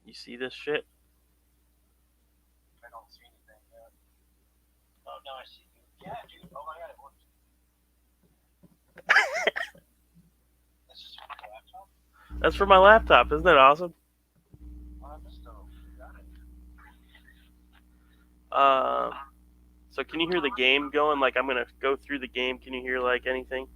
You see this shit? I don't see anything yet. Oh, no, I see you. Yeah, dude. Oh, my God, it works. This is for your laptop? That's for my laptop. Isn't that awesome? Oh, I missed though. Got it. Um, so can you hear the game going? Like I'm gonna go through the game. Can you hear like anything?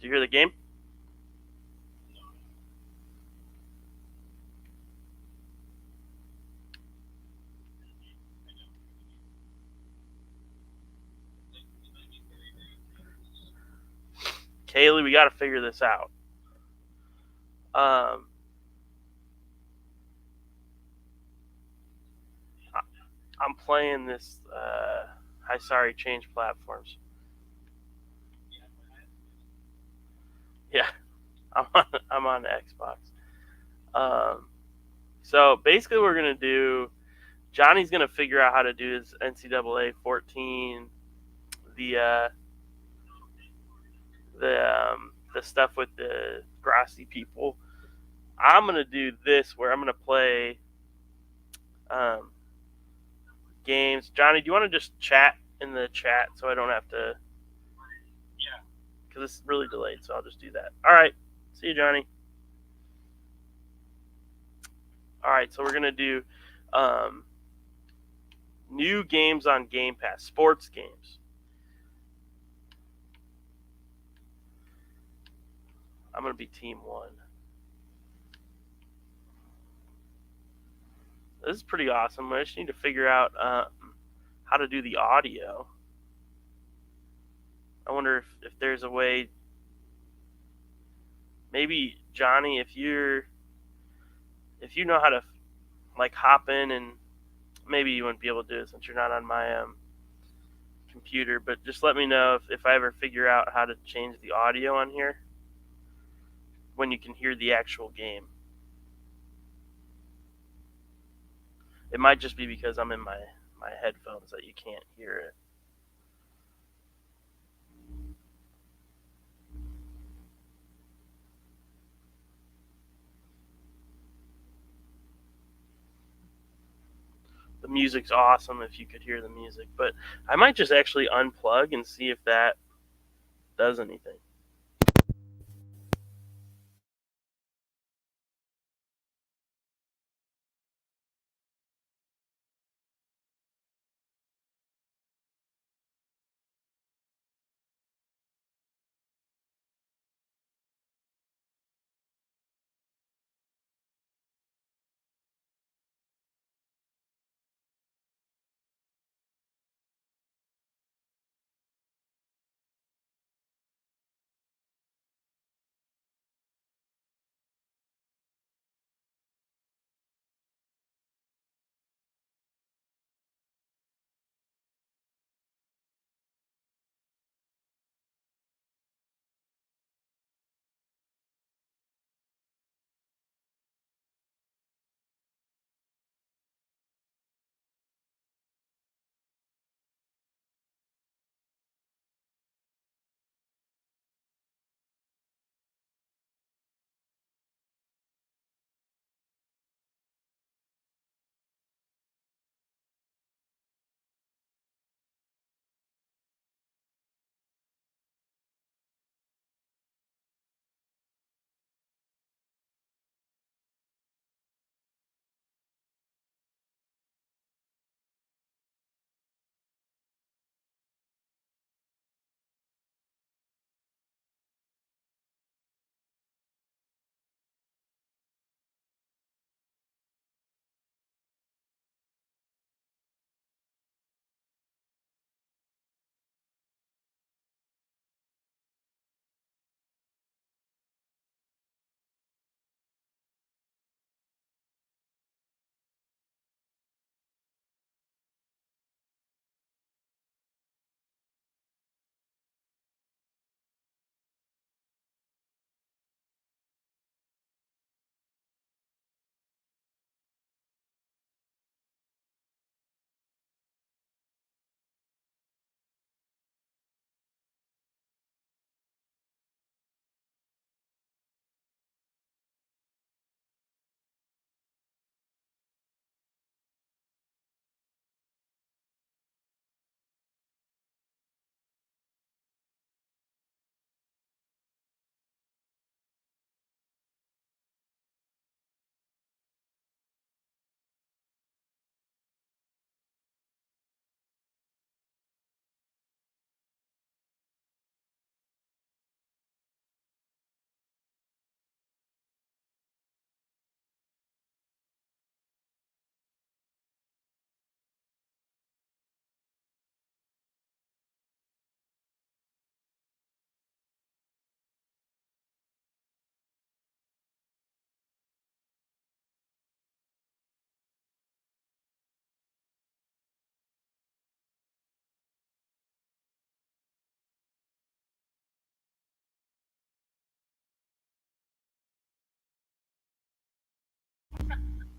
Do you hear the game? Kaylee, we got to figure this out. Um, I'm playing this. Hi, sorry, change platforms. Yeah, I'm on Xbox. Um, so basically, what we're gonna do. Johnny's gonna figure out how to do his NCAA 14, the uh, the stuff with the grassy people. I'm gonna do this where I'm gonna play um, games. Johnny, do you want to just chat in the chat so I don't have to? Yeah. Because it's really delayed, so I'll just do that. All right. See you, Johnny. All right, so we're gonna do um, new games on Game Pass, sports games. I'm gonna be Team One. This is pretty awesome. I just need to figure out how to do the audio. I wonder if there's a way. Maybe Johnny, if you know how to like hop in and maybe you wouldn't be able to do it since you're not on my computer, but just let me know if I ever figure out how to change the audio on here when you can hear the actual game. It might just be because I'm in my headphones that you can't hear it. The music's awesome if you could hear the music, but I might just actually unplug and see if that does anything.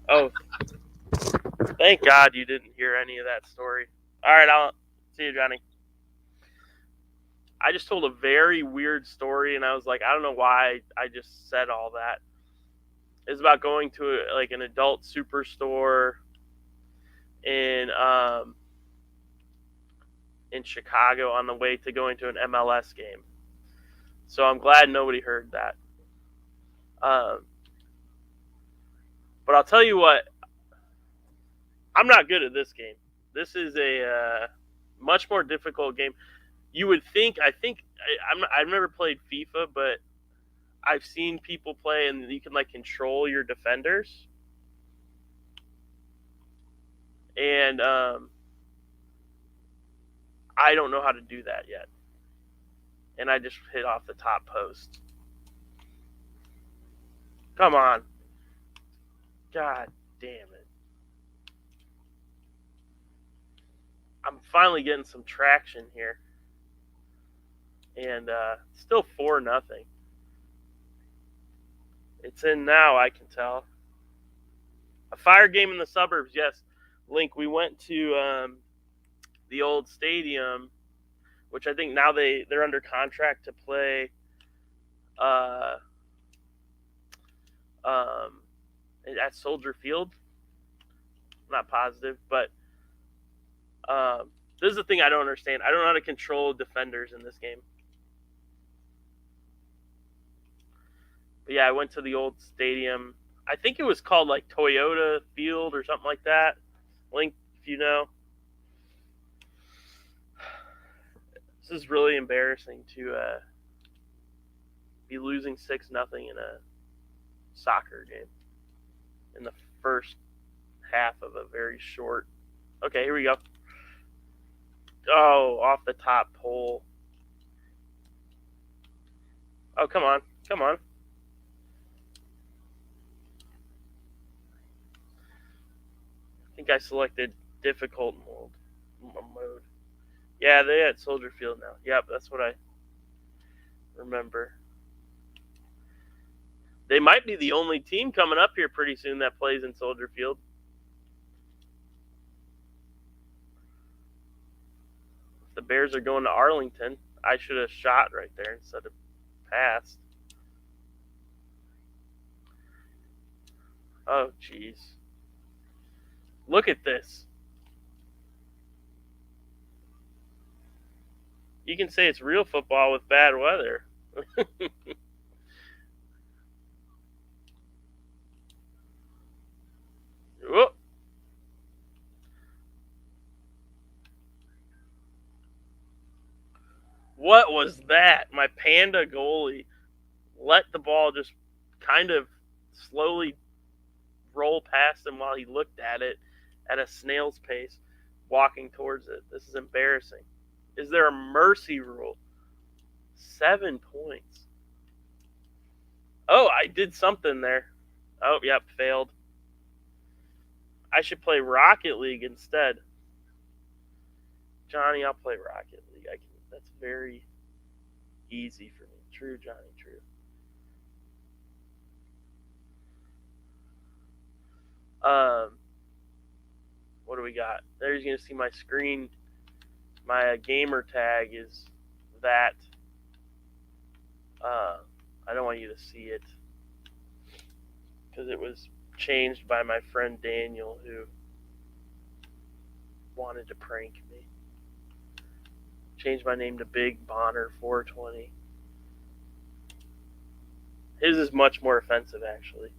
Oh, thank God you didn't hear any of that story. All right, I'll see you, Johnny. I just told a very weird story, and I was like, I don't know why I just said all that. It's about going to like an adult superstore in in Chicago on the way to going to an MLS game. So I'm glad nobody heard that. Um, but I'll tell you what, I'm not good at this game. This is a much more difficult game. You would think. I've never played FIFA, but I've seen people play, and you can like control your defenders. And I don't know how to do that yet. And I just hit off the top post. Come on. God damn it. I'm finally getting some traction here. And still 4-0. It's in now, I can tell. A fire game in the suburbs, yes. Link, we went to the old stadium, which I think now they're under contract to play at Soldier Field. I'm not positive, but this is the thing I don't understand. I don't know how to control defenders in this game. But yeah, I went to the old stadium. I think it was called like Toyota Field or something like that. Link, if you know. This is really embarrassing to be losing 6-0 in a soccer game in the first half of a very short. Okay, here we go. Oh, off the top pole. Oh, come on. Come on. I think I selected difficult mode. Yeah, they're at Soldier Field now. Yep, that's what I remember. They might be the only team coming up here pretty soon that plays in Soldier Field. If the Bears are going to Arlington, I should have shot right there instead of passed. Oh, jeez. Look at this. You can say it's real football with bad weather. Whoop. What was that? My Panda goalie let the ball just kind of slowly roll past him while he looked at it at a snail's pace, walking towards it. This is embarrassing. Is there a mercy rule? 7 points. Oh, I did something there. Oh, yep, failed. I should play Rocket League instead. Johnny, I'll play Rocket League. That's very easy for me. True, Johnny, true. What do we got? There's going to see my screen. My gamer tag is that. I don't want you to see it because it was changed by my friend Daniel, who wanted to prank me. Changed my name to Big Bonner 420. His is much more offensive, actually.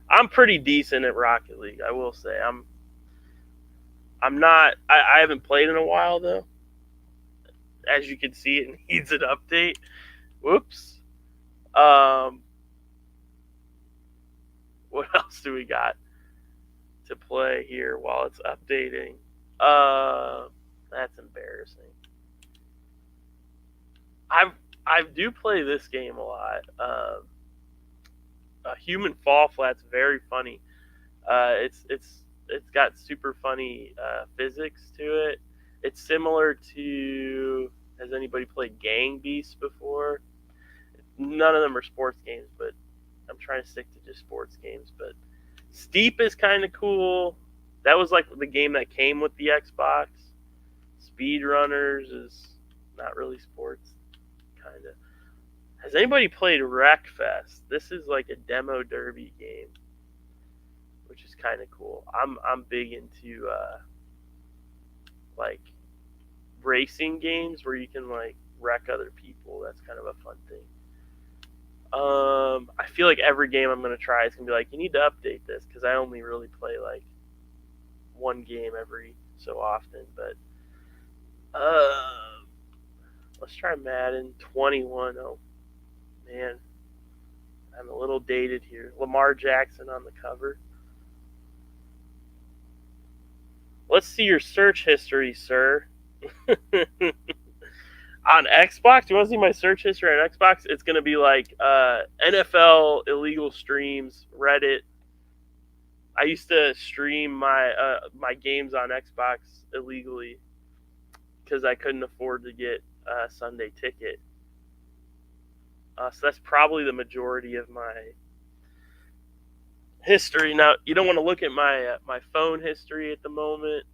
I'm pretty decent at Rocket League, I will say. I'm not. I haven't played in a while though. As you can see, it needs an update. Whoops. What else do we got to play here while it's updating? That's embarrassing. I do play this game a lot. Human Fall Flat's very funny. It's got super funny physics to it. It's similar to. Has anybody played Gang Beasts before? None of them are sports games, but I'm trying to stick to just sports games. But Steep is kind of cool. That was like the game that came with the Xbox. Speedrunners is not really sports, kind of. Has anybody played Wreckfest? This is like a demo derby game, which is kind of cool. I'm big into like racing games where you can like wreck other people. That's kind of a fun thing. I feel like every game I'm gonna try is gonna be like, you need to update this because I only really play like one game every so often. But let's try Madden 21. Oh man, I'm a little dated here. Lamar Jackson on the cover. Let's see your search history, sir. On Xbox, do you want to see my search history on Xbox? It's going to be like NFL illegal streams, Reddit. I used to stream my games on Xbox illegally because I couldn't afford to get a Sunday ticket. So that's probably the majority of my history. Now, you don't want to look at my phone history at the moment,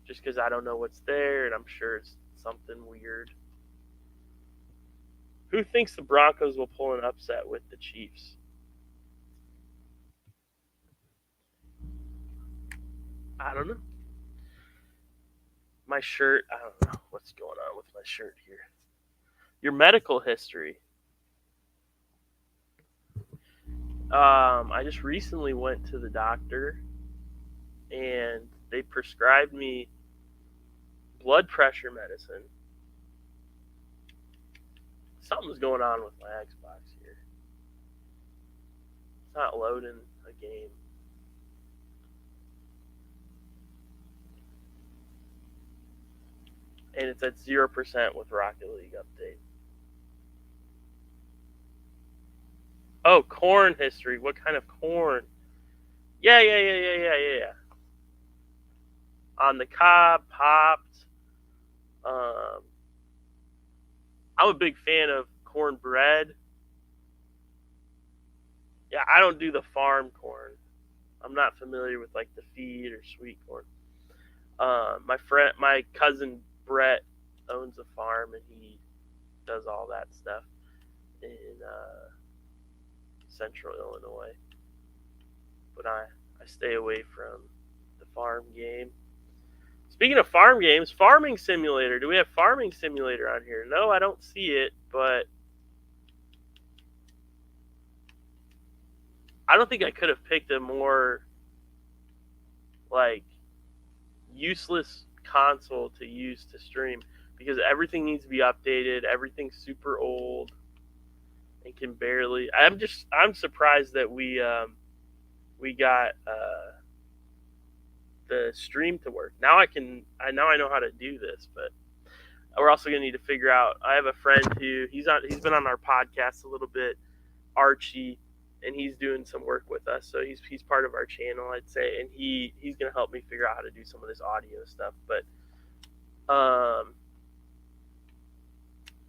just because I don't know what's there, and I'm sure it's something weird. Who thinks the Broncos will pull an upset with the Chiefs? I don't know. My shirt, I don't know what's going on with my shirt here. Your medical history. I just recently went to the doctor and they prescribed me blood pressure medicine. Something's going on with my Xbox here. It's not loading a game. And it's at 0% with Rocket League update. Oh, corn history. What kind of corn? Yeah. On the cob, popped. I'm a big fan of cornbread. Yeah, I don't do the farm corn. I'm not familiar with like the feed or sweet corn. My cousin Brett owns a farm and he does all that stuff in central Illinois. But I stay away from the farm game. Speaking of farm games, Farming Simulator. Do we have Farming Simulator on here? No, I don't see it, but I don't think I could have picked a more like useless console to use to stream because everything needs to be updated. Everything's super old and can barely. I'm surprised that we got the stream to work. Now I know how to do this, but we're also gonna need to figure out. I have a friend who he's been on our podcast a little bit, Archie, and he's doing some work with us. So he's part of our channel, I'd say, and he's gonna help me figure out how to do some of this audio stuff. But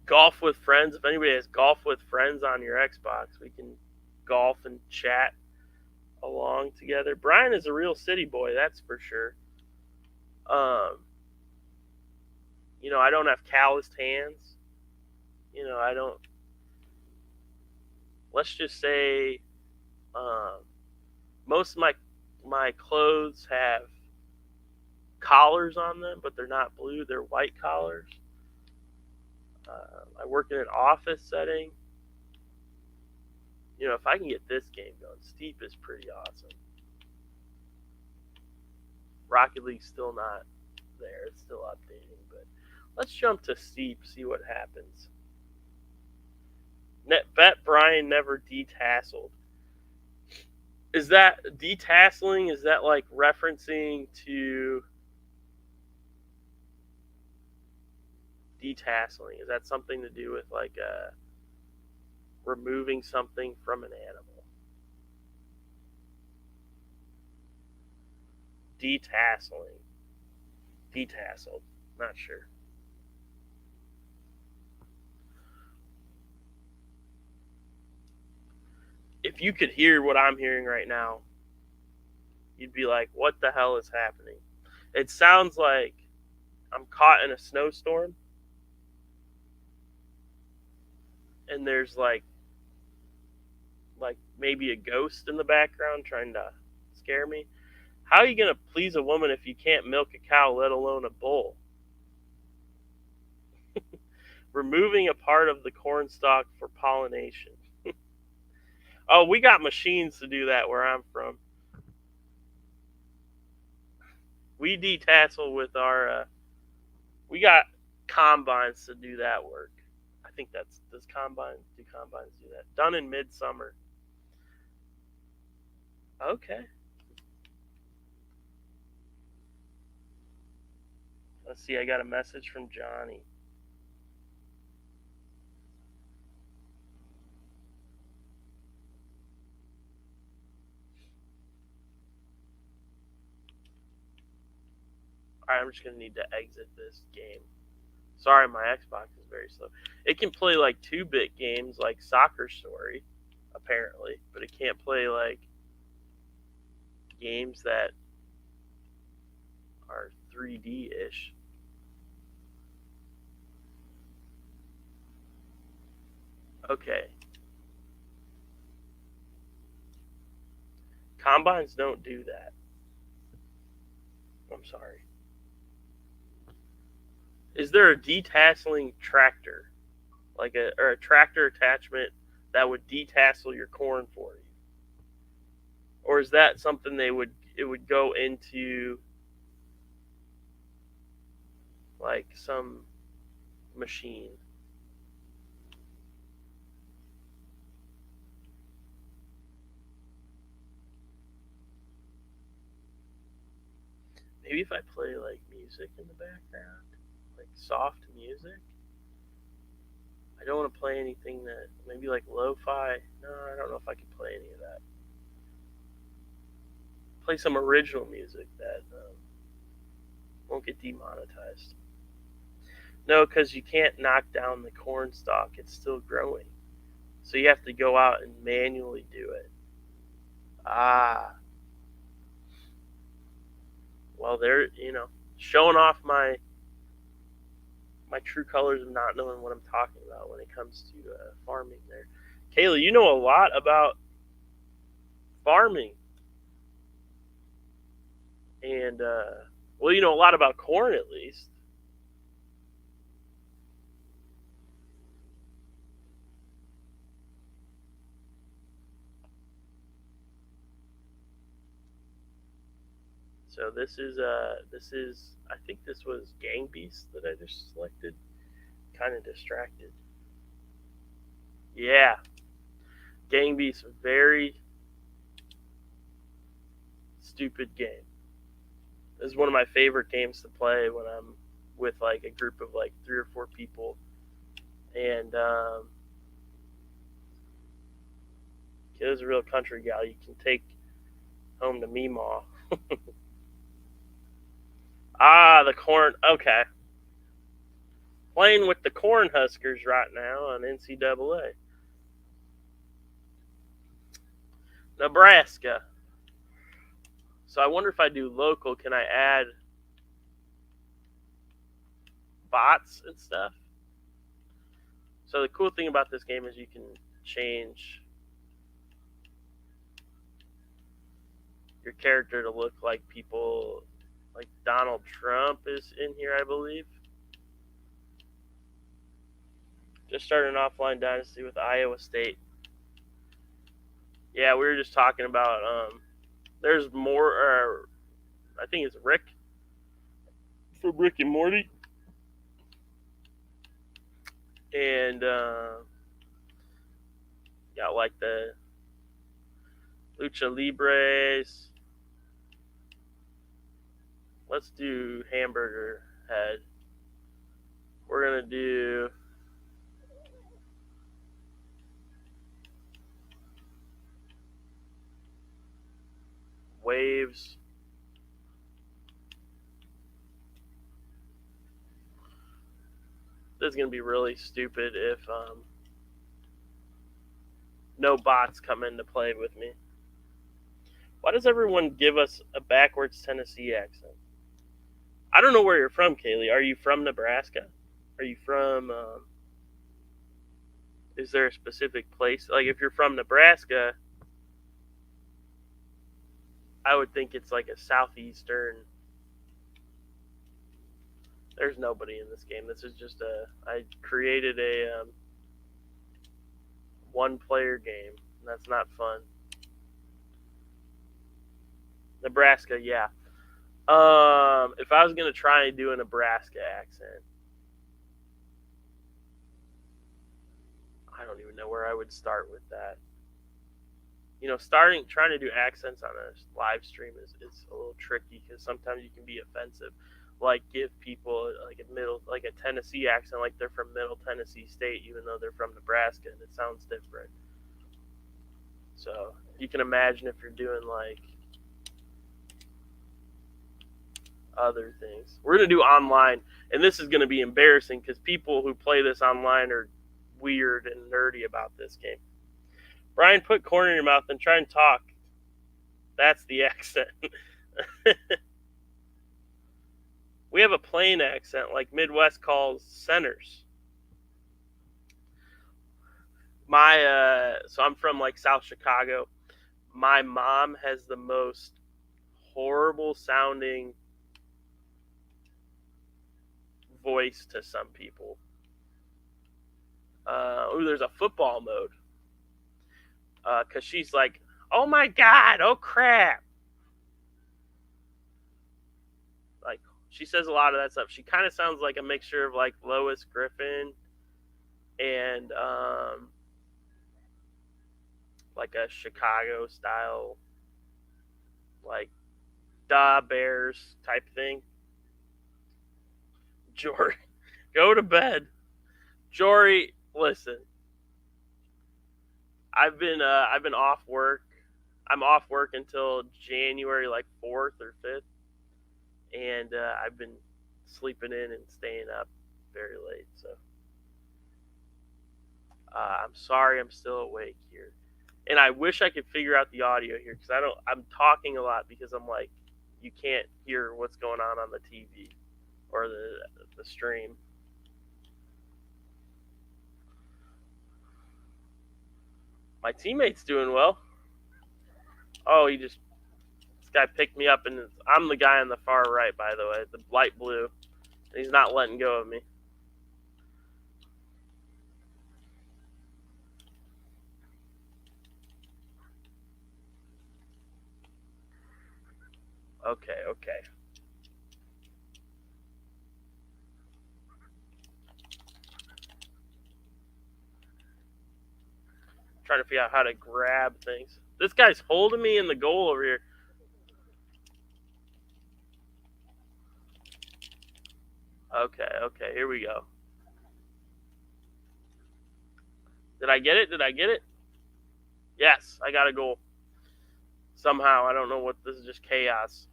golf with friends. If anybody has golf with friends on your Xbox, we can golf and chat along together. Brian is a real city boy, that's for sure. I don't have calloused hands. I don't. Let's just say, most of my clothes have collars on them, but they're not blue; they're white collars. I work in an office setting. If I can get this game going, Steep is pretty awesome. Rocket League's still not there; it's still updating. But let's jump to Steep, see what happens. Bet Brian never detasseled. Is that detasseling? Is that like referencing to detasseling? Is that something to do with like removing something from an animal? Detasseling. Detasseled. Not sure. if you could hear what I'm hearing right now, you'd be like, what the hell is happening? It sounds like I'm caught in a snowstorm and there's like maybe a ghost in the background trying to scare me. How are you going to please a woman if you can't milk a cow, let alone a bull? Removing a part of the corn stalk for pollination. Oh, we got machines to do that where I'm from. We detassel with our. We got combines to do that work. I think does combines do that? Done in midsummer. Okay. Let's see. I got a message from Johnny. All right, I'm just gonna need to exit this game. Sorry, my Xbox is very slow. It can play like 2-bit games like Soccer Story, apparently, but it can't play like games that are 3D-ish. Okay. Combines don't do that. I'm sorry. Is there a detasseling tractor? Or a tractor attachment that would detassel your corn for you? Or is that something it would go into like some machine? Maybe if I play like music in the background, like soft music. I don't want to play anything that maybe like lo-fi. No, I don't know if I can play any of that. Play some original music that won't get demonetized. No, because you can't knock down the corn stalk; it's still growing. So you have to go out and manually do it. Ah, well, they're showing off my true colors of not knowing what I'm talking about when it comes to farming. There, Kayla, you know a lot about farming, and well, you know a lot about corn at least. So this is I think this was Gang Beast that I just selected. Kind of distracted. Yeah, Gang Beast, very stupid game. This is one of my favorite games to play when I'm with like a group of like 3 or 4 people, and Kid's a real country gal. You can take home to Meemaw. Ah, the corn. Okay, playing with the corn huskers right now on NCAA. Nebraska. So I wonder if I do local, can I add bots and stuff? So the cool thing about this game is you can change your character to look like people, like Donald Trump is in here, I believe. Just started an offline dynasty with Iowa State. Yeah, we were just talking about. There's more. I think it's Rick from Rick and Morty, and got like the Lucha Libres. Let's do Hamburger Head. We're gonna do Waves. This is gonna be really stupid if no bots come into play with me. Why does everyone give us a backwards Tennessee accent? I don't know where you're from, Kaylee. Are you from Nebraska? Are you from? Is there a specific place? Like, if you're from Nebraska, I would think it's like a southeastern. There's nobody in this game. This is just I created a one-player game. That's not fun. Nebraska, yeah. If I was gonna try and do a Nebraska accent, I don't even know where I would start with that. Trying to do accents on a live stream is a little tricky because sometimes you can be offensive. Like, give people like a Tennessee accent, like they're from Middle Tennessee State, even though they're from Nebraska, and it sounds different. So you can imagine if you're doing like other things. We're gonna do online, and this is gonna be embarrassing because people who play this online are weird and nerdy about this game. Brian, put corn in your mouth and try and talk. That's the accent. We have a plain accent like Midwest calls centers. So I'm from like South Chicago. My mom has the most horrible sounding voice to some people. There's a football mode. Because she's like, oh my God, oh crap. Like, she says a lot of that stuff. She kind of sounds like a mixture of like Lois Griffin and like a Chicago style, like Da Bears type thing. Jory, go to bed. Jory, listen. I've been off work. I'm off work until January like 4th or 5th, and I've been sleeping in and staying up very late. So I'm sorry I'm still awake here, and I wish I could figure out the audio here because I'm talking a lot because I'm like, you can't hear what's going on the TV or the stream. My teammate's doing well. Oh, this guy picked me up, and I'm the guy on the far right, by the way, the light blue. And he's not letting go of me. Okay. Trying to figure out how to grab things. This guy's holding me in the goal over here. Okay, here we go. Did I get it? Yes, I got a goal. Somehow, I don't know what, this is just chaos.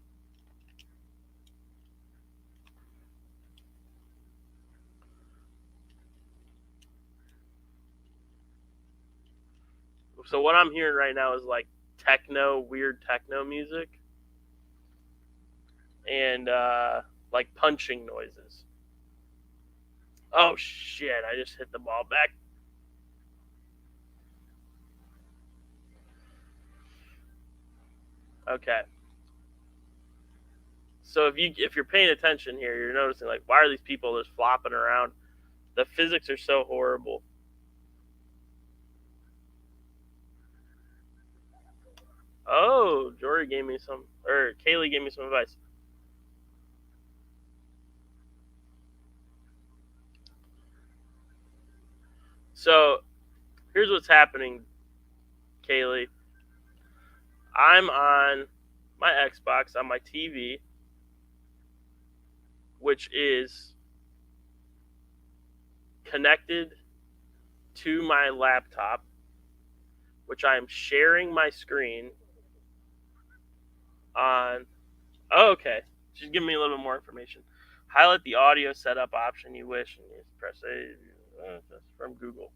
So what I'm hearing right now is like weird techno music. And like punching noises. Oh shit, I just hit the ball back. Okay. So if you're paying attention here, you're noticing like, why are these people just flopping around? The physics are so horrible. Oh, Kaylee gave me some advice. So here's what's happening, Kaylee. I'm on my Xbox on my TV, which is connected to my laptop, which I am sharing my screen on. Oh, okay. She's giving me a little bit more information. Highlight the audio setup option you wish and you press A. That's from Google.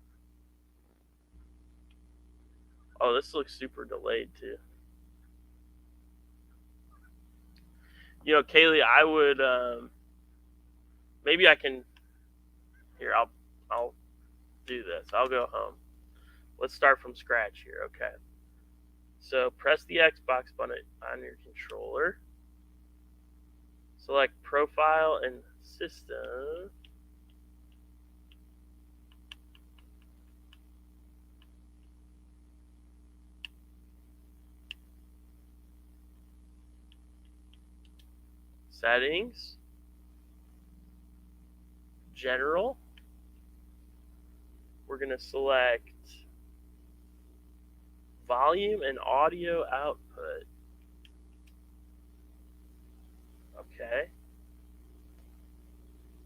Oh, this looks super delayed too. You know, Kaylee, I would maybe I can here. I'll do this. I'll go home. Let's start from scratch here. Okay. So press the Xbox button on your controller. Select Profile and System. Settings. General. We're going to select volume and audio output. Okay.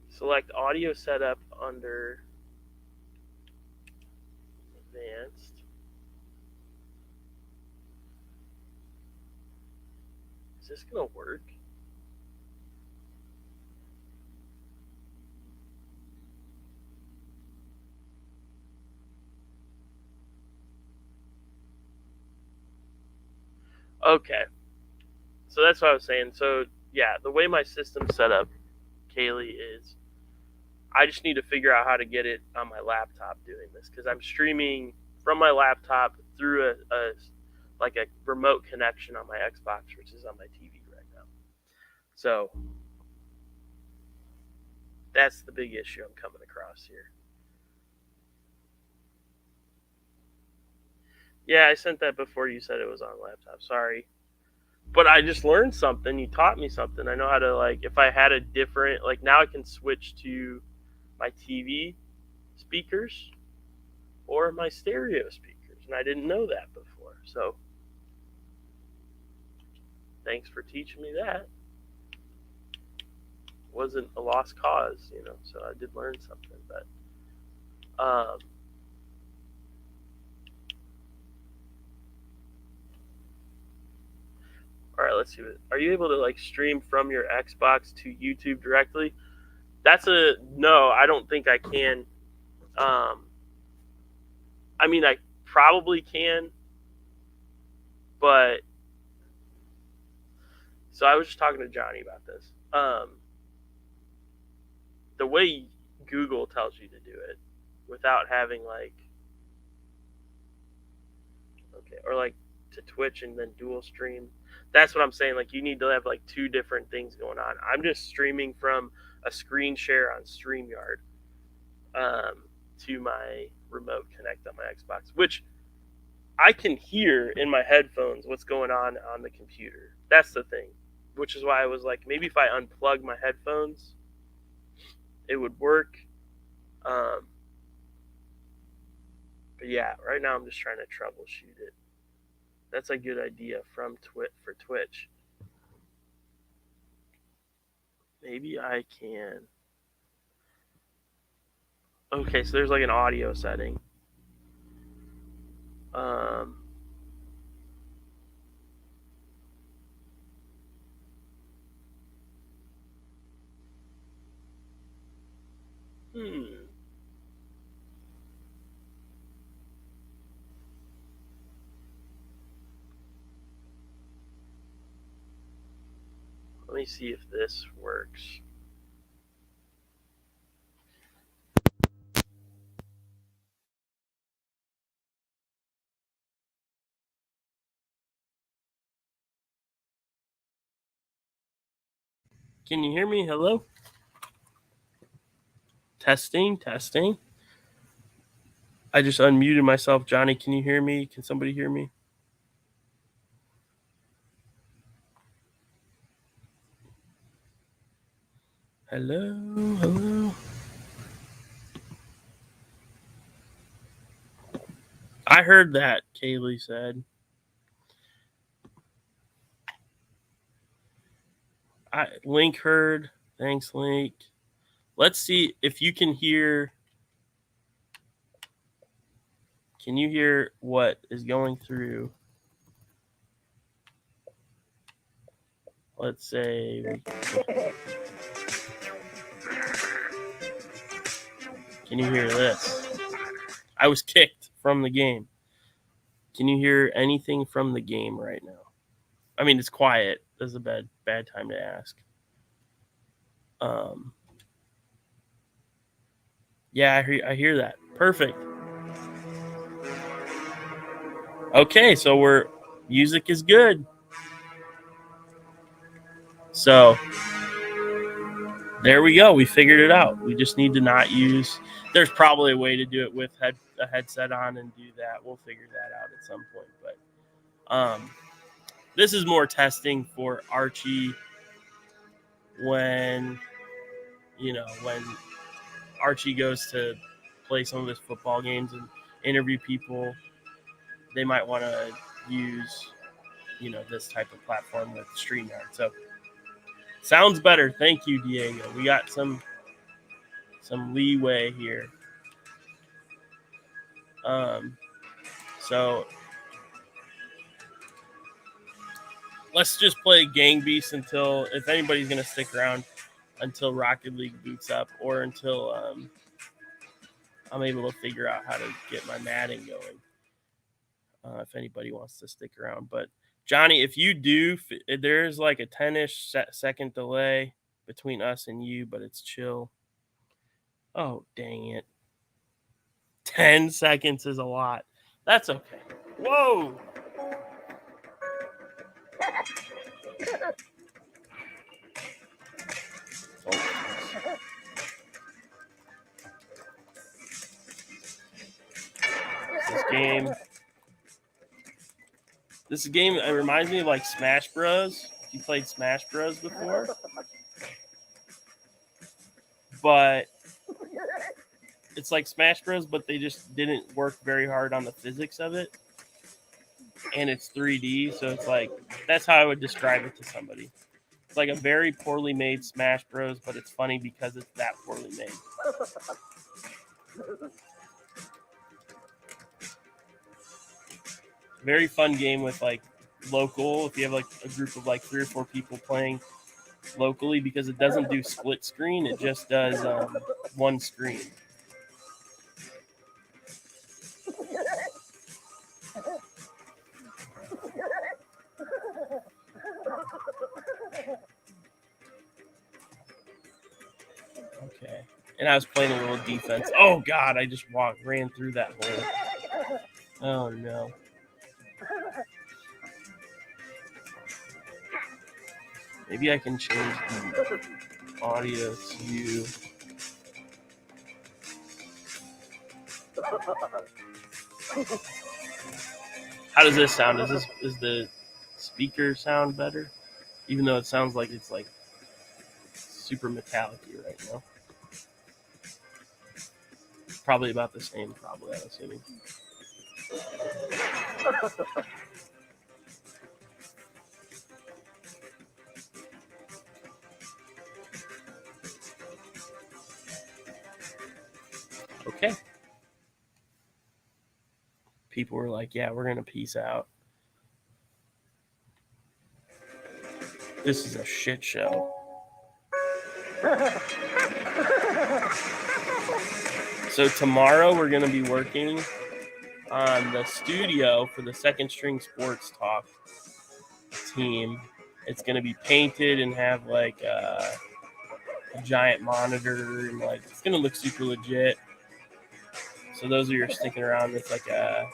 Select audio setup under advanced. Is this going to work? Okay. So that's what I was saying. So yeah, the way my system's set up, Kaylee, is I just need to figure out how to get it on my laptop doing this because I'm streaming from my laptop through a like a remote connection on my Xbox, which is on my TV right now. So that's the big issue I'm coming across here. Yeah, I sent that before you said it was on laptop. Sorry. But I just learned something. You taught me something. I know how to, like, if I had a different, like, now I can switch to my TV speakers or my stereo speakers. And I didn't know that before. So thanks for teaching me that. Wasn't a lost cause, you know, so I did learn something. But all right, let's see. Are you able to like stream from your Xbox to YouTube directly? That's a no. I don't think I can. I mean, I probably can, but so I was just talking to Johnny about this. The way Google tells you to do it, without having like, okay, or like to Twitch and then dual stream. That's what I'm saying. Like you need to have like two different things going on. I'm just streaming from a screen share on StreamYard to my remote connect on my Xbox, which I can hear in my headphones what's going on the computer. That's the thing, which is why I was like, maybe if I unplug my headphones, it would work. But yeah, right now I'm just trying to troubleshoot it. That's a good idea for Twitch. Maybe I can. Okay, so there's like an audio setting. Let me see if this works. Can you hear me? Hello? Testing. I just unmuted myself. Johnny, can you hear me? Can somebody hear me? Hello. I heard that, Kaylee said. Link heard. Thanks, Link. Let's see if you can hear. Can you hear what is going through? Let's say. Can you hear this? I was kicked from the game. Can you hear anything from the game right now? I mean, it's quiet. This is a bad time to ask. Yeah, I hear that. Perfect. Okay, so music is good. So there we go. We figured it out. We just need to not use. There's probably a way to do it with a headset on and do that. We'll figure that out at some point. But this is more testing for Archie when when Archie goes to play some of his football games and interview people. They might want to use this type of platform with StreamYard. So sounds better. Thank you, Diego. We got some leeway here. So let's just play Gang Beasts until, if anybody's going to stick around, until Rocket League boots up or until I'm able to figure out how to get my matting going. If anybody wants to stick around. But Johnny, if you do, there's like a 10-ish second delay between us and you, but it's chill. Oh, dang it. 10 seconds is a lot. That's okay. Whoa. This game it reminds me of like Smash Bros. If you played Smash Bros before. But it's like Smash Bros, but they just didn't work very hard on the physics of it. And it's 3D, so it's like, that's how I would describe it to somebody. It's like a very poorly made Smash Bros, but it's funny because it's that poorly made. Very fun game with like local, if you have like a group of like 3 or 4 people playing locally, because it doesn't do split screen, it just does one screen. Okay. And I was playing a little defense. Oh God, I just ran through that hole. Oh no. Maybe I can change the audio to How does this sound? Is the speaker sound better? Even though it sounds like it's like super metallic-y right now. Probably about the same, I'm assuming. Okay. People were like, yeah, we're going to peace out. This is a shit show. So tomorrow we're going to be working on the studio for the Second String Sports Talk team. It's going to be painted and have like a giant monitor, and like it's going to look super legit. So those of you who are sticking around, it's like a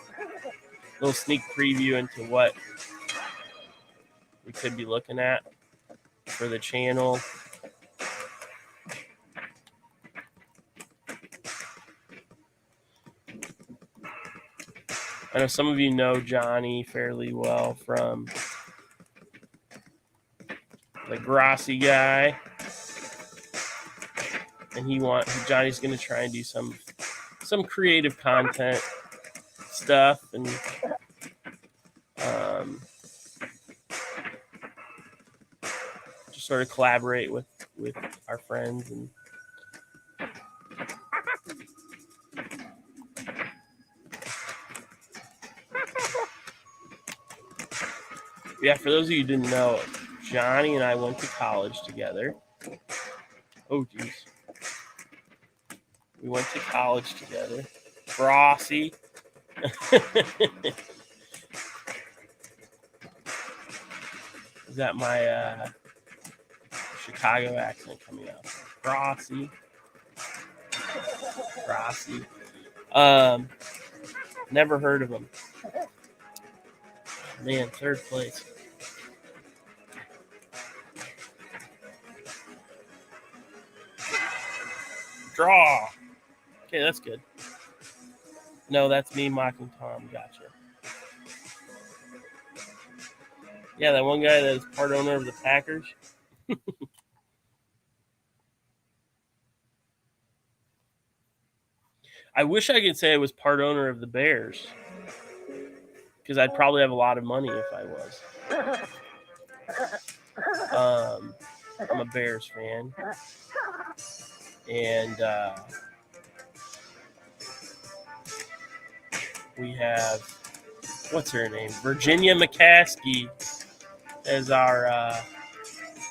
little sneak preview into what we could be looking at for the channel. I know some of you know Johnny fairly well from the Grassi guy, and Johnny's going to try and do some creative content stuff and just sort of collaborate with our friends and yeah, for those of you who didn't know, Johnny and I went to college together. Oh, geez. We went to college together. Grassi. Is that my Chicago accent coming out? Crossy. Never heard of him. Man, third place. Draw. Okay, that's good. No, that's me mocking Tom. Gotcha. Yeah, that one guy that is part owner of the Packers. I wish I could say I was part owner of the Bears, because I'd probably have a lot of money if I was. I'm a Bears fan, and we have, what's her name? Virginia McCaskey as our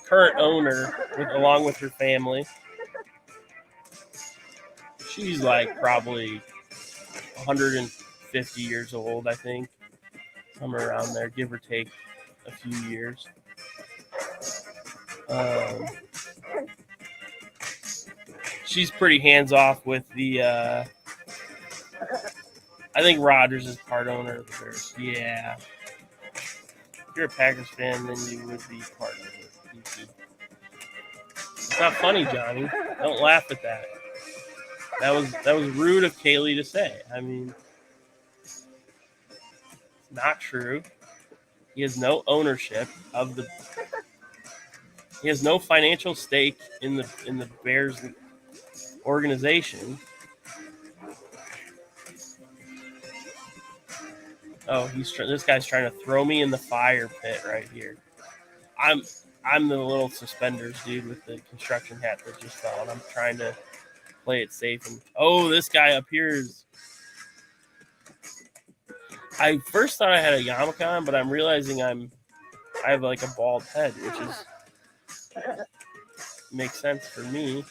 current owner, along with her family. She's like probably 150 years old, I think. Somewhere around there, give or take a few years. She's pretty hands off with the. I think Rodgers is part owner of the Bears. Yeah. If you're a Packers fan, then you would be part of it. It's not funny, Johnny. Don't laugh at that. That was rude of Kaylee to say. I mean, it's not true. He has no ownership of the. He has no financial stake in the Bears organization. Oh, this guy's trying to throw me in the fire pit right here. I'm the little suspenders dude with the construction hat that just fell, and I'm trying to play it safe. And this guy up here is. I first thought I had a yarmulke on, but I'm realizing I have like a bald head, which makes sense for me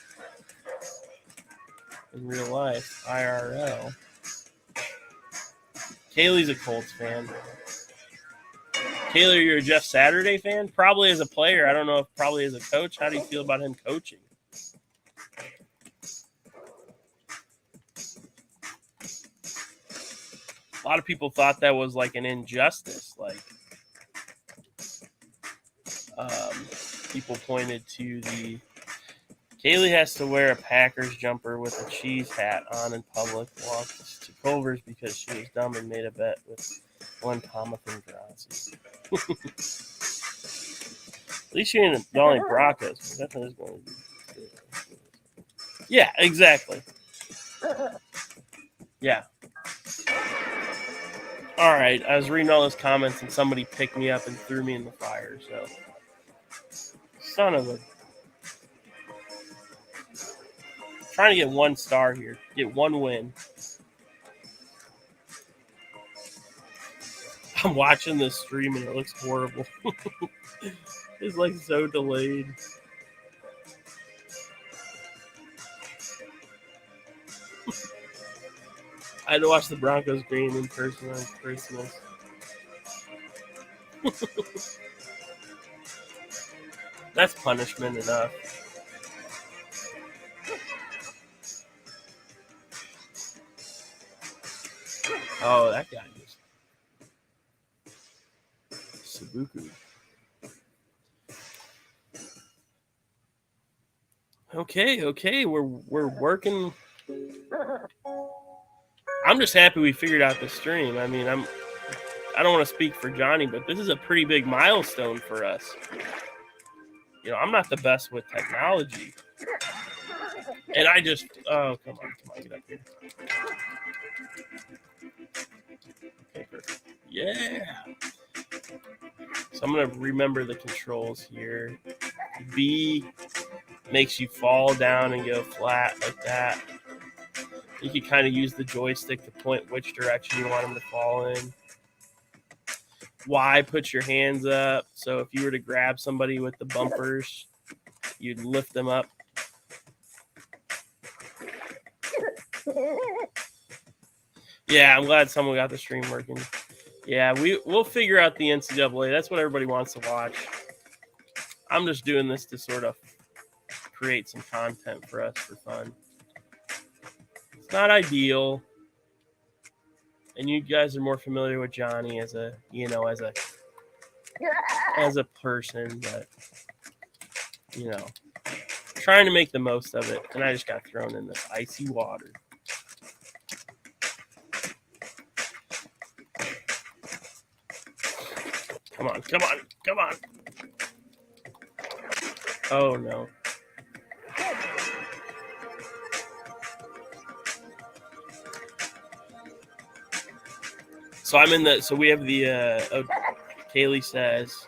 in real life, IRL. Kaylee's a Colts fan. Kaylee, you're a Jeff Saturday fan? Probably as a player. I don't know if probably as a coach. How do you feel about him coaching? A lot of people thought that was like an injustice. Like, people pointed to the Kaylee has to wear a Packers jumper with a cheese hat on in public, walks to Culver's because she was dumb and made a bet with one Thomathan Grassi. At least she ain't the only Broncos. That is going to be good. Yeah, exactly. Yeah. All right, I was reading all those comments and somebody picked me up and threw me in the fire. So, son of a. Trying to get 1 star here, get 1 win. I'm watching this stream and it looks horrible. It's like so delayed. I had to watch the Broncos game in person on Christmas. That's punishment enough. Oh, that guy just Sabuku. Okay, we're working. I'm just happy we figured out the stream. I mean, I don't want to speak for Johnny, but this is a pretty big milestone for us. You know, I'm not the best with technology. And I just come on, get up here. Okay, perfect. Yeah. So I'm gonna remember the controls here. B makes you fall down and go flat like that. You can kind of use the joystick to point which direction you want them to fall in. Y, put your hands up. So if you were to grab somebody with the bumpers, you'd lift them up. Yeah, I'm glad someone got the stream working. Yeah, we'll figure out the NCAA. That's what everybody wants to watch. I'm just doing this to sort of create some content for us for fun. It's not ideal. And you guys are more familiar with Johnny as a person, but trying to make the most of it. And I just got thrown in this icy water. Come on. Oh no. So we have the Kaylee says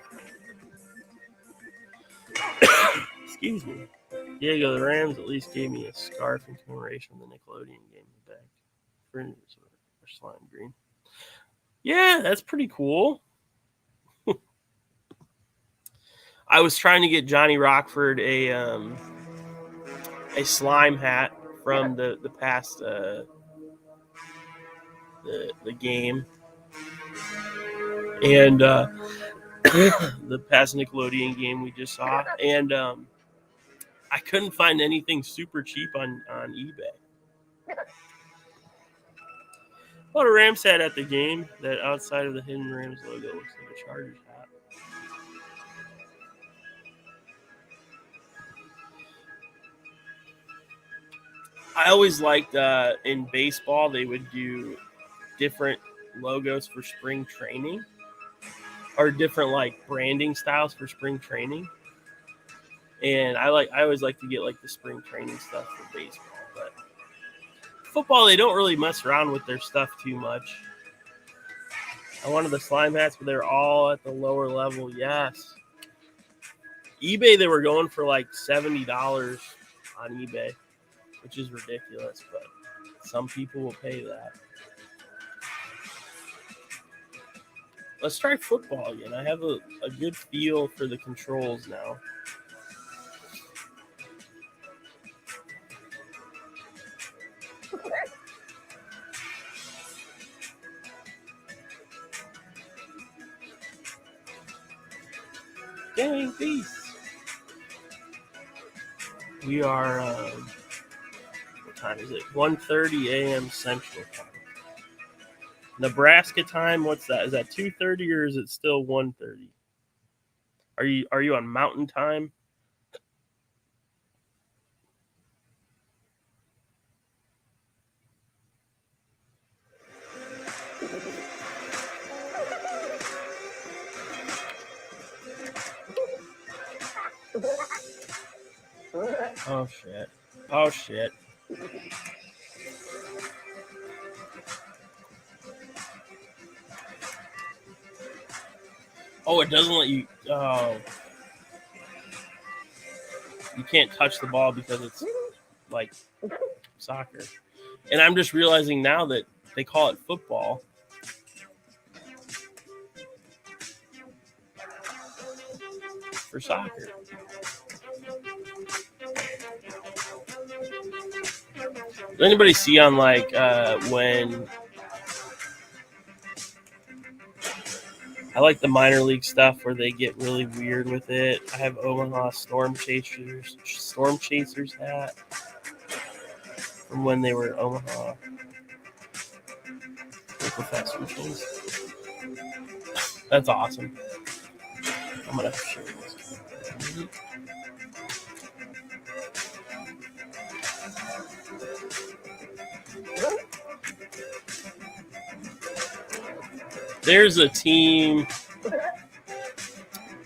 excuse me. Diego, the Rams at least gave me a scarf in commemoration of the Nickelodeon game back. Fringes are slime green. Yeah, that's pretty cool. I was trying to get Johnny Rockford a slime hat from the past the game and the past Nickelodeon game we just saw, and I couldn't find anything super cheap on eBay. Well, a Rams hat at the game that outside of the hidden Rams logo looks like a Chargers hat. I always liked in baseball they would do different logos for spring training or different like branding styles for spring training. And I always like to get like the spring training stuff for baseball, but football they don't really mess around with their stuff too much. I wanted the slime hats, but they're all at the lower level. Yes. eBay they were going for like $70 on eBay, which is ridiculous, but some people will pay that. Let's try football again. I have a good feel for the controls now. Dang beast. We are, what time is it? 1:30 a.m. Central Time. Nebraska time, what's that? Is that 2:30 or is it still 1:30? Are you on Mountain Time? Oh shit. Oh, it doesn't let you. Oh, you can't touch the ball because it's like soccer. And I'm just realizing now that they call it football. For soccer. Does anybody see on like when I like the minor league stuff where they get really weird with it? I have Omaha Storm Chasers hat from when they were Omaha. That's awesome. I'm gonna show you this. There's a team.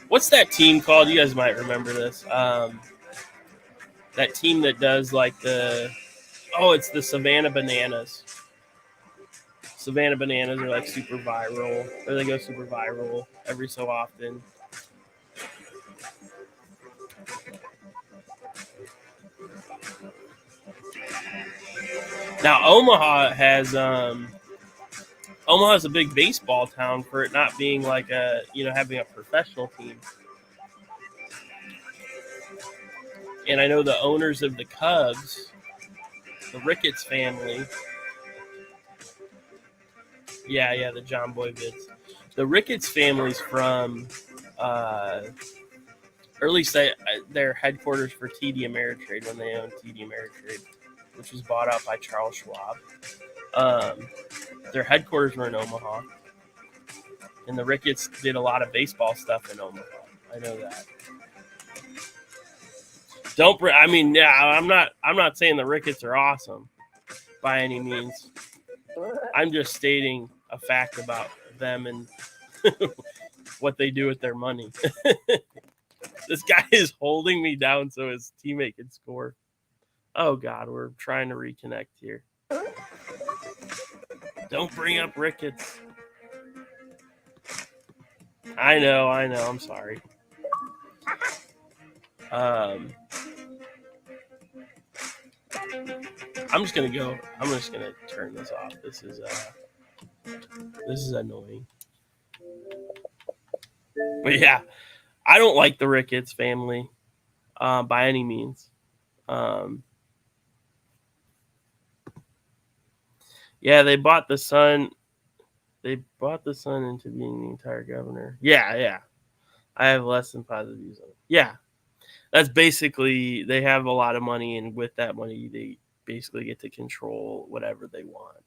What's that team called? You guys might remember this. That team that does like it's the Savannah Bananas. Savannah Bananas are like super viral, or they go super viral every so often. Now Omaha's a big baseball town for it not being like having a professional team. And I know the owners of the Cubs, the Ricketts family. Yeah, the John Boy Vids. The Ricketts family's from or at least their headquarters for TD Ameritrade when they owned TD Ameritrade, which was bought out by Charles Schwab. Their headquarters were in Omaha, and the Ricketts did a lot of baseball stuff in Omaha. I know that. I mean, yeah, I'm not saying the Ricketts are awesome by any means. I'm just stating a fact about them and what they do with their money. This guy is holding me down so his teammate can score. Oh God, we're trying to reconnect here. Don't bring up Ricketts. I know. I'm sorry. I'm just gonna turn this off. This is annoying. But yeah, I don't like the Ricketts family by any means. Yeah, they bought the son. They bought the son into being the entire governor. Yeah. I have less than positive views on it. Yeah, that's basically, they have a lot of money, and with that money, they basically get to control whatever they want.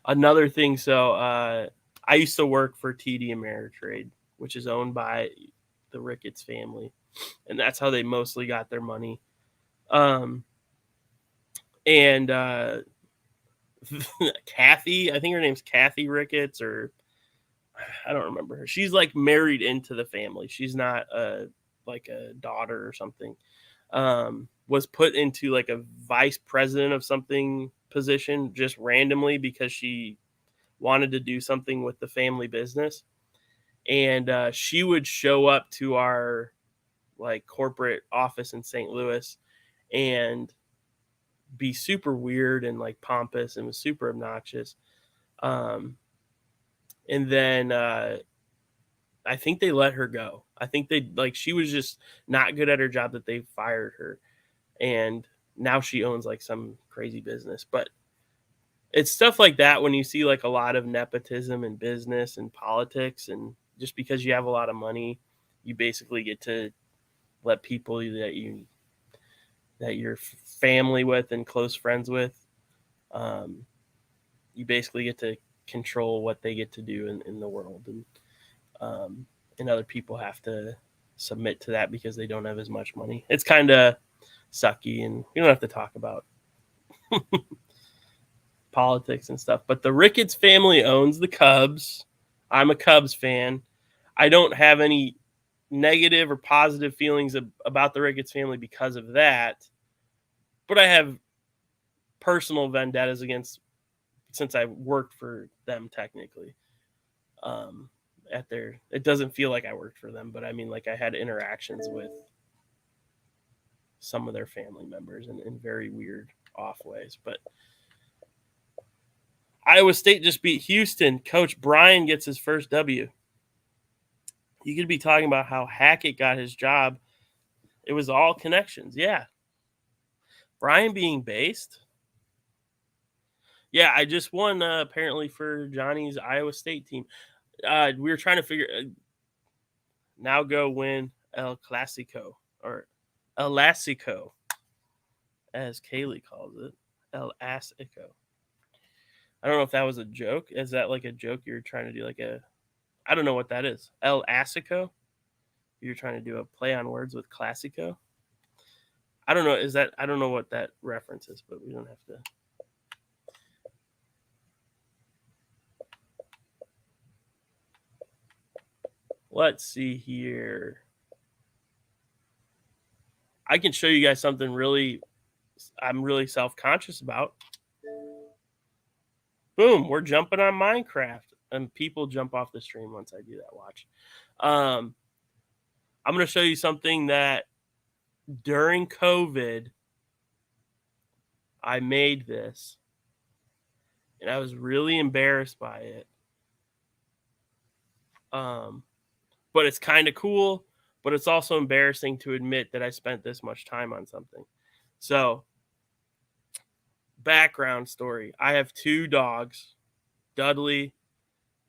Another thing, so I used to work for TD Ameritrade, which is owned by the Ricketts family, and that's how they mostly got their money. And Kathy, I think her name's Kathy Ricketts, or I don't remember her. She's like married into the family. She's not like a daughter or something. Was put into like a vice president of something position just randomly because she wanted to do something with the family business. And she would show up to our like corporate office in St. Louis and be super weird and like pompous and was super obnoxious. And then I think they let her go. I think she was just not good at her job that they fired her. And now she owns like some crazy business. But it's stuff like that when you see like a lot of nepotism in business and politics, and just because you have a lot of money, you basically get to let people that you're family with and close friends with, you basically get to control what they get to do in the world, and other people have to submit to that because they don't have as much money. It's kind of sucky, and we don't have to talk about politics and stuff. But the Ricketts family owns the Cubs. I'm a Cubs fan. I don't have any negative or positive feelings about the Ricketts family because of that, but I have personal vendettas against, since I worked for them technically. It doesn't feel like I worked for them, but I mean, like, I had interactions with some of their family members in very weird off ways. But Iowa State just beat Houston. Coach Brian gets his first W. You could be talking about how Hackett got his job. It was all connections. Yeah. Brian being based. Yeah, I just won apparently for Johnny's Iowa State team. We were trying to figure now go win El Clasico, or El Lassico, as Kaylee calls it. El Assico. I don't know if that was a joke. Is that like a joke you're trying to do, like a, I don't know what that is. El Assico? You're trying to do a play on words with Classico? I don't know. I don't know what that reference is, but we don't have to. Let's see here. I can show you guys something I'm really self-conscious about. Boom, we're jumping on Minecraft. And people jump off the stream once I do that. Watch. I'm going to show you something that during COVID, I made this. And I was really embarrassed by it. But it's kind of cool. But it's also embarrassing to admit that I spent this much time on something. So, background story. I have 2 dogs, Dudley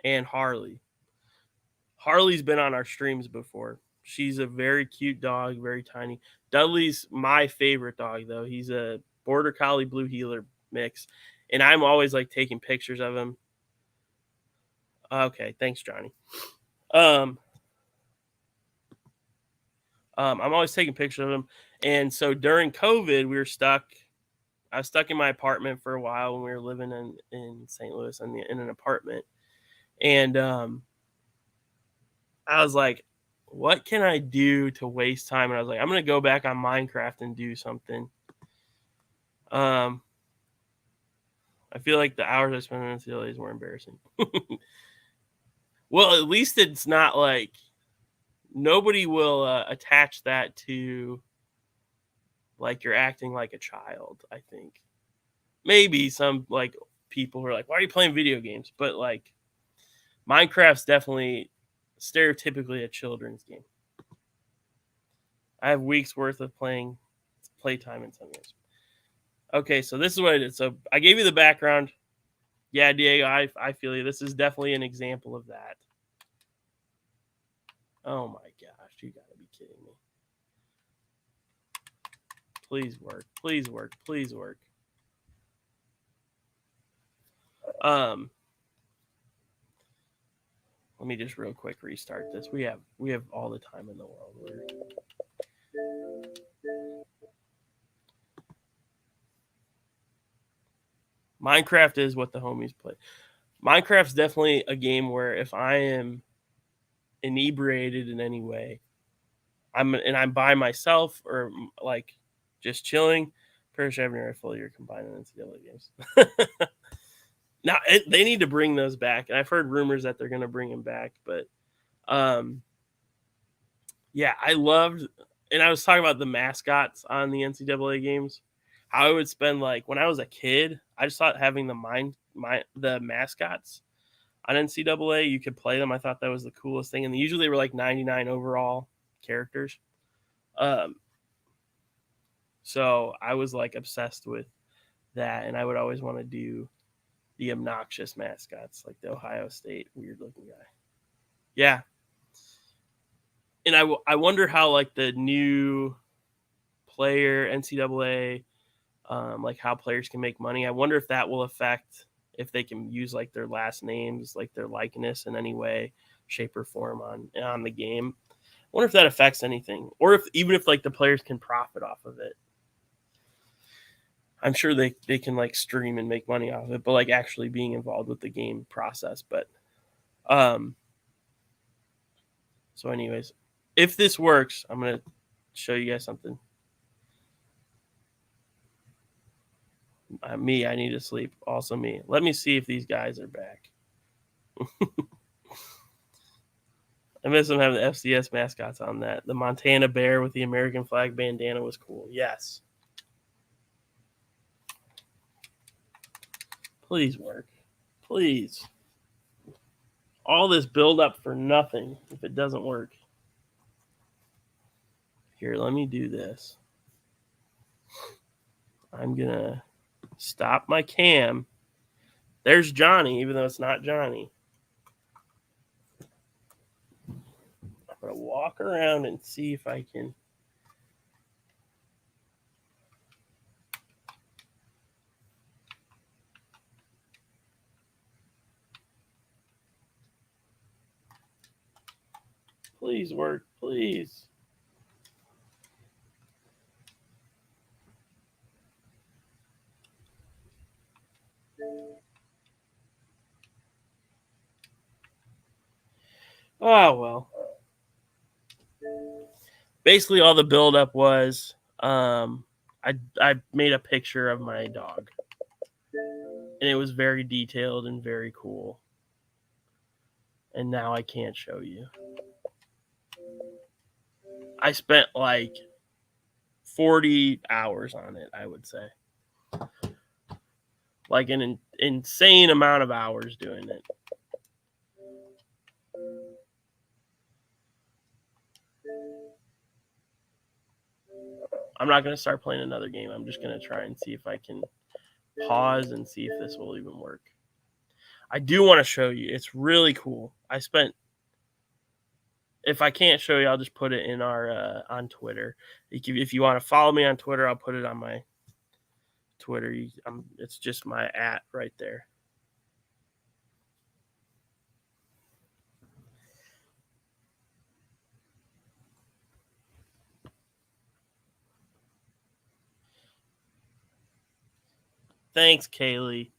and Harley. Harley's been on our streams before. She's a very cute dog, very tiny. Dudley's my favorite dog, though. He's a Border Collie Blue Heeler mix, and I'm always like taking pictures of him. Okay, thanks, Johnny. I'm always taking pictures of him, and so during COVID, we were stuck. I was stuck in my apartment for a while when we were living in St. Louis in an apartment, and I was like, what can I do to waste time? And I was like, I'm gonna go back on Minecraft and do something. I feel like the hours I spent on NCAA is more embarrassing. Well, at least it's not like nobody will attach that to like you're acting like a child. I think maybe some like people who are like, why are you playing video games? But like Minecraft's definitely stereotypically a children's game. I have weeks worth of playtime in some games. Okay, so this is what I did. So I gave you the background. Yeah, Diego, I feel you. This is definitely an example of that. Oh my gosh, you gotta be kidding me. Please work. Please work. Please work. Let me just real quick restart this. We have all the time in the world. Minecraft is what the homies play. Minecraft's definitely a game where if I am inebriated in any way, I'm by myself or like just chilling, pretty sure I've never fully or combined NCAA games. Now they need to bring those back, and I've heard rumors that they're going to bring them back. But yeah, I loved, and I was talking about the mascots on the NCAA games. How I would spend like when I was a kid, I just thought having the mascots on NCAA, you could play them. I thought that was the coolest thing, and usually they were like 99 overall characters. So I was like obsessed with that, and I would always want to do the obnoxious mascots, like the Ohio State weird looking guy. Yeah, and I wonder how like the new player NCAA, like how players can make money. I wonder if that will affect if they can use like their last names, like their likeness in any way, shape, or form on the game. I wonder if that affects anything, or if even if like the players can profit off of it. I'm sure they can like stream and make money off of it, but like actually being involved with the game process. But so anyways, if this works, I'm gonna show you guys something. Me, I need to sleep. Also me. Let me see if these guys are back. I miss them having the FCS mascots on that. The Montana Bear with the American flag bandana was cool. Yes. Please work. Please. All this build up for nothing if it doesn't work. Here, let me do this. I'm going to stop my cam. There's Johnny, even though it's not Johnny. I'm going to walk around and see if I can. Please work, please. Oh, well. Basically, all the buildup was I made a picture of my dog. And it was very detailed and very cool. And now I can't show you. I spent like 40 hours on it, I would say. Like an insane amount of hours doing it. I'm not going to start playing another game. I'm just going to try and see if I can pause and see if this will even work. I do want to show you. It's really cool. if I can't show you, I'll just put it in our on Twitter. If you want to follow me on Twitter, I'll put it on my Twitter. It's just my @ right there. Thanks, Kaylee.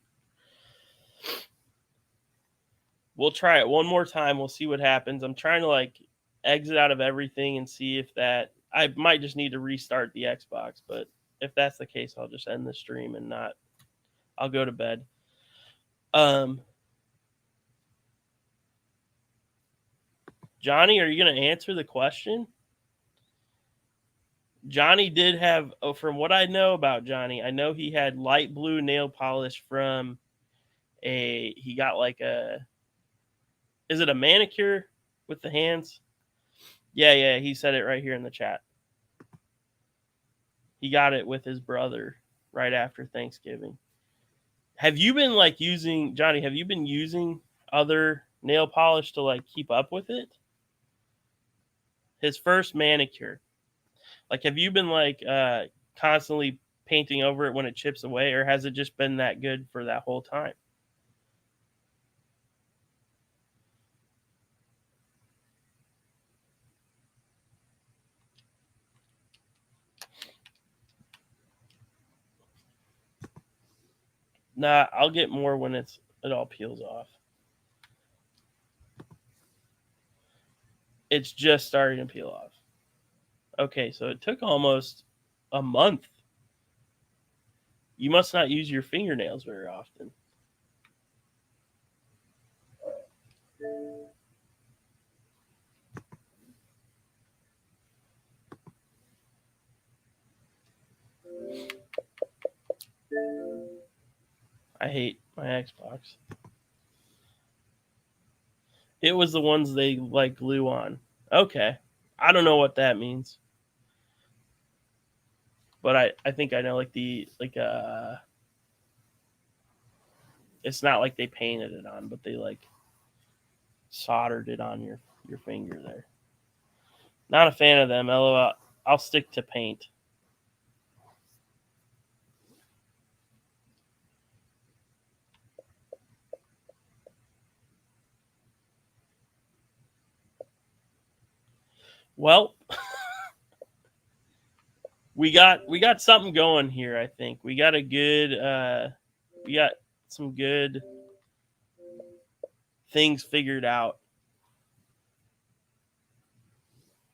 We'll try it one more time. We'll see what happens. I'm trying to exit out of everything and see if that. I might just need to restart the Xbox, but if that's the case, I'll just end the stream and not. I'll go to bed. Johnny, are you going to answer the question? Johnny did have, from what I know about Johnny, I know he had light blue nail polish from he got is it a manicure with the hands? Yeah, he said it right here in the chat. He got it with his brother right after Thanksgiving. Have you been Johnny, have you been using other nail polish to keep up with it? His first manicure. Have you been constantly painting over it when it chips away, or has it just been that good for that whole time? Nah, I'll get more when it all peels off. It's just starting to peel off. Okay, so it took almost a month. You must not use your fingernails very often. I hate my Xbox. It was the ones they glue on. Okay. I don't know what that means. But I think I know it's not like they painted it on, but they soldered it on your finger there. Not a fan of them. LOL. I'll stick to paint. Well, we got something going here, I think. We got some good things figured out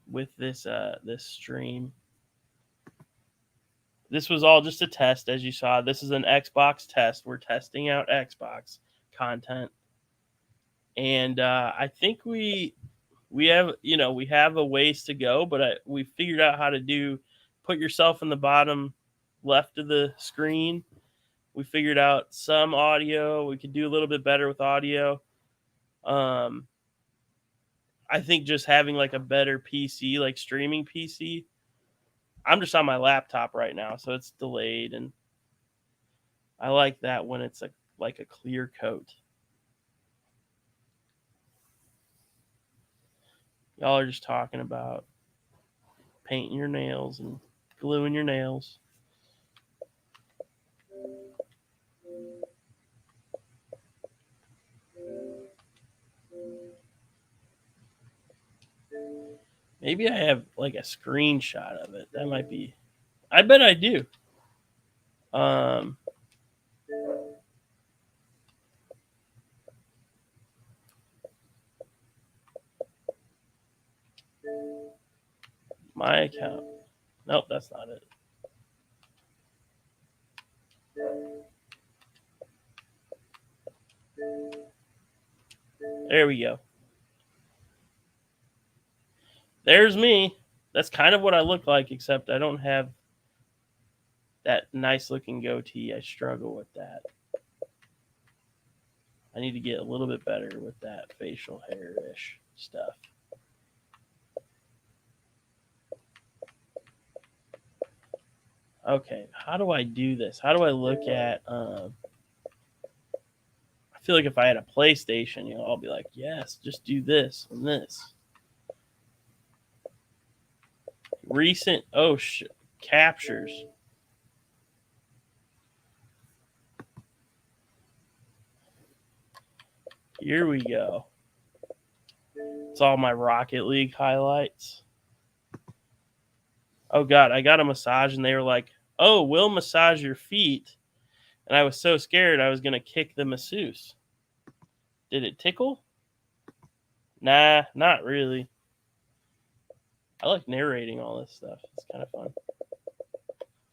with this stream. This was all just a test, as you saw. This is an Xbox test. We're testing out Xbox content. And I think we have a ways to go, but we figured out how to put yourself in the bottom left of the screen. We figured out some audio. We could do a little bit better with audio. I think just having a better PC, streaming PC. I'm just on my laptop right now, so it's delayed, and I like that when it's like a clear coat. Y'all are just talking about painting your nails and gluing your nails. Maybe I have a screenshot of it. That might be. I bet I do. My account. Nope, that's not it. There we go. There's me. That's kind of what I look like, except I don't have that nice looking goatee. I struggle with that. I need to get a little bit better with that facial hair-ish stuff. Okay, how do I do this? How do I look at... I feel like if I had a PlayStation, I'll be like, yes, just do this and this. recent captures. Here we go. It's all my Rocket League highlights. Oh God, I got a massage and they were like, "Oh, we'll massage your feet." And I was so scared I was going to kick the masseuse. Did it tickle? Nah, not really. I like narrating all this stuff. It's kind of fun.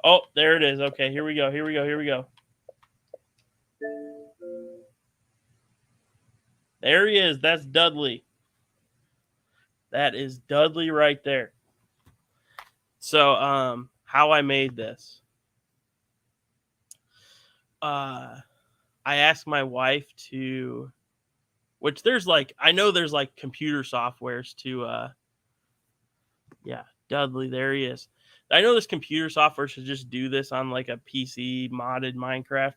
Oh, there it is. Okay, here we go. Here we go. Here we go. There he is. That's Dudley. That is Dudley right there. So, how I made this. I asked my wife to, which there's like, I know there's like computer softwares to, yeah, Dudley, there he is. I know this computer software should just do this on like a PC modded Minecraft.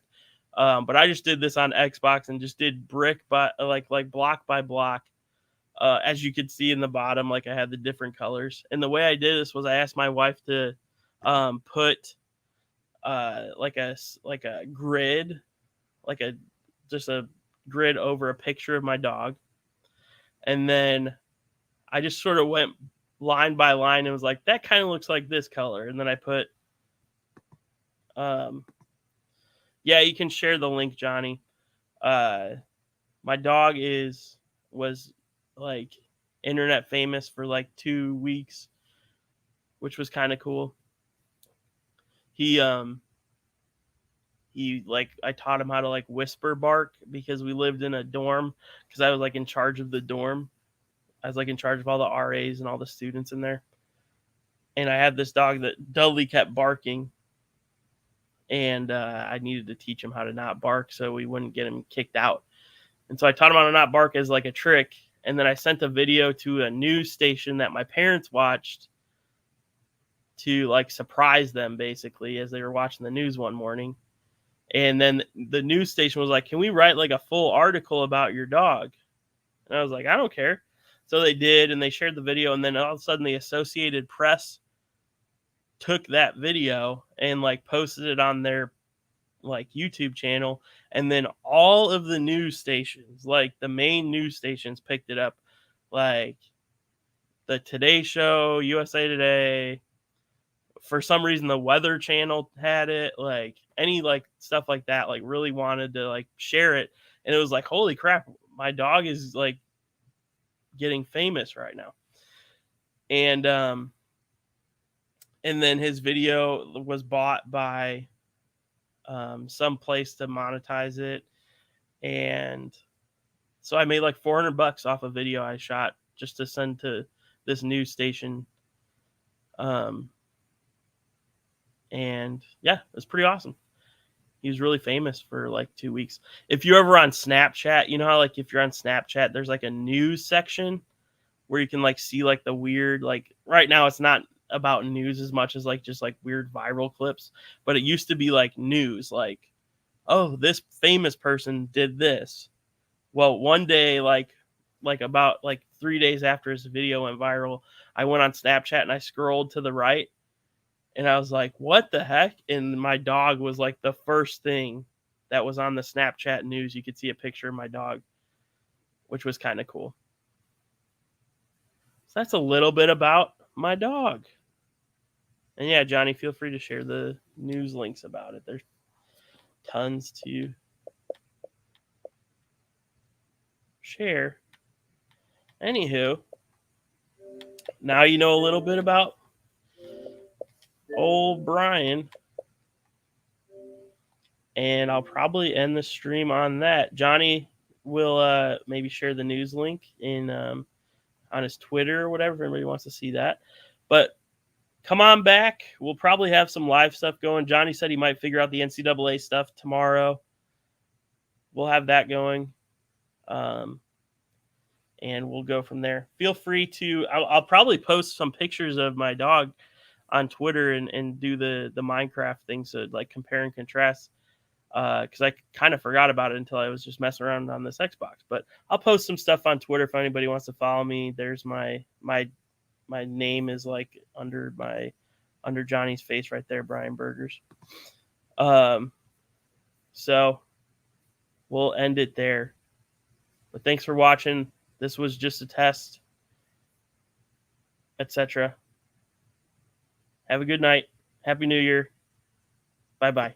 But I just did this on Xbox and just did brick by like block by block. As you could see in the bottom, like I had the different colors. And the way I did this was I asked my wife to put like a grid, just a grid over a picture of my dog. And then I just sort of went line by line and was like, that kind of looks like this color. And then I put, yeah, you can share the link, Johnny. My dog was like internet famous for like 2 weeks, which was kind of cool. He like, I taught him how to like whisper bark because we lived in a dorm, because I was like in charge of the dorm. I was like in charge of all the RAs and all the students in there. And I had this dog that Dudley kept barking. And I needed to teach him how to not bark so we wouldn't get him kicked out. And so I taught him how to not bark as like a trick. And then I sent a video to a news station that my parents watched to like surprise them basically as they were watching the news one morning. And then the news station was like, "Can we write like a full article about your dog?" And I was like, "I don't care." So they did, and they shared the video. And then all of a sudden the Associated Press took that video and like posted it on their like YouTube channel. And then all of the news stations, like the main news stations, picked it up, like the Today Show, USA Today. For some reason the Weather Channel had it, like any like stuff like that, like really wanted to like share it. And it was like, holy crap, my dog is like getting famous right now. And then his video was bought by some place to monetize it. And so I made like $400 off a video I shot just to send to this news station. And yeah, it was pretty awesome. He was really famous for like 2 weeks. If you're ever on Snapchat, you know how like if you're on Snapchat, there's like a news section where you can like see like the weird, like right now it's not about news as much as like just like weird viral clips, but it used to be like news, like, oh, this famous person did this. Well, one day, like about like 3 days after his video went viral, I went on Snapchat and I scrolled to the right. And I was like, what the heck? And my dog was like the first thing that was on the Snapchat news. You could see a picture of my dog, which was kind of cool. So that's a little bit about my dog. And yeah, Johnny, feel free to share the news links about it. There's tons to share. Anywho, now you know a little bit about old Brian, and I'll probably end the stream on that. Johnny will maybe share the news link in on his Twitter or whatever if anybody wants to see that. But come on back. We'll probably have some live stuff going. Johnny said he might figure out the NCAA stuff tomorrow. We'll have that going. And we'll go from there. Feel free to, I'll probably post some pictures of my dog on Twitter and do the Minecraft thing, so like compare and contrast, because I kind of forgot about it until I was just messing around on this Xbox. But I'll post some stuff on Twitter if anybody wants to follow me. There's my my name is like under Johnny's face right there, Brian Burgers. So we'll end it there. But thanks for watching. This was just a test, etc. Have a good night. Happy New Year. Bye-bye.